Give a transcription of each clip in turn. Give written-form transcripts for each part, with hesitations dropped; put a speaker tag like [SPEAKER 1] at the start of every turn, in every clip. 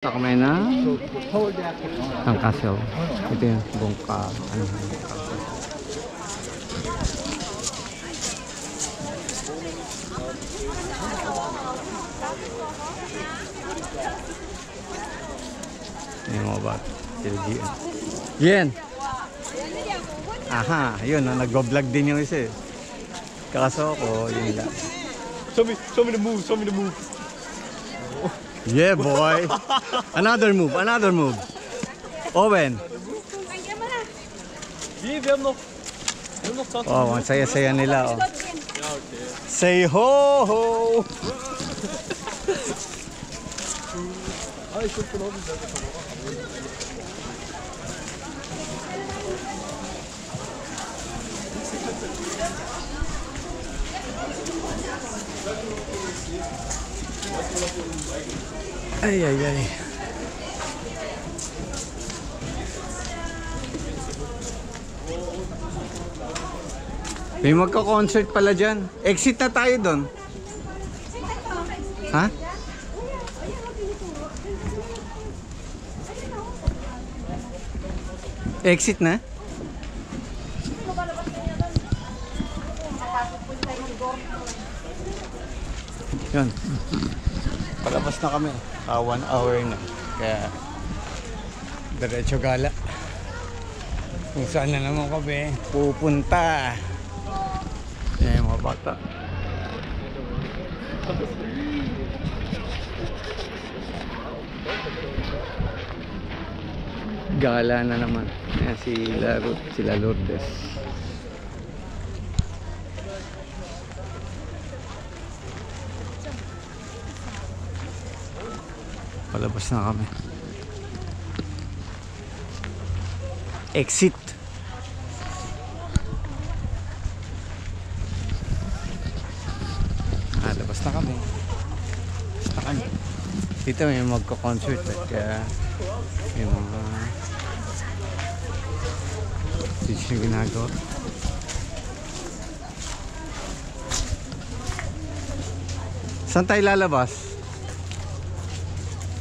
[SPEAKER 1] Sa kamay na ang castle. Ito yung buong yung mga bata. Yan! Aha, yun. Nag-vlog din yung isa eh. Kaso ako, yun lang.
[SPEAKER 2] Show me the move, show me the move.
[SPEAKER 1] Yeah, boy. Another move, another move. Owen.
[SPEAKER 2] Wir haben noch 20
[SPEAKER 1] Oh, ang saya-saya nila. Oh.
[SPEAKER 2] okay.
[SPEAKER 1] Say ho ho.
[SPEAKER 2] Ich bin von oben selber verloren.
[SPEAKER 1] Ay, ay, ay. May magka-concert pala dyan. Exit na tayo doon. Ha? Exit na? Yun. Palabas na kami. 1 hour na. Kaya diretso gala. Kung saan na naman kami pupunta. Yan yung mga bata. Gala na naman. Yan sila Lourdes. Palabas na kami. Exit. Labas na kami. Dito may magko-concert at kaya yung mga stage na ginagawa. Saan tayo lalabas?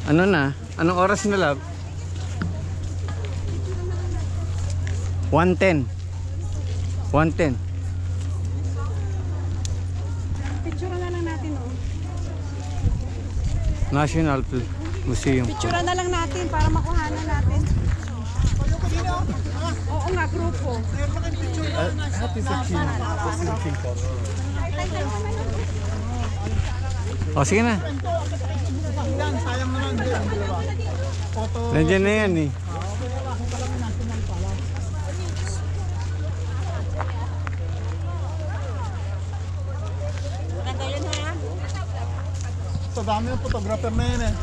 [SPEAKER 1] Ano na? Anong oras na, love? 1:10. 1:10.
[SPEAKER 3] Picture na lang natin, oh.
[SPEAKER 1] National Museum.
[SPEAKER 3] Picture na lang natin para makuhanan natin. Oo nga, grupo.
[SPEAKER 2] Happy sa king. This is the king color.
[SPEAKER 1] O, sige na.
[SPEAKER 2] Sayang naman din.
[SPEAKER 1] Nandiyan na yan eh.
[SPEAKER 2] Sa dami ng photographer na yun eh.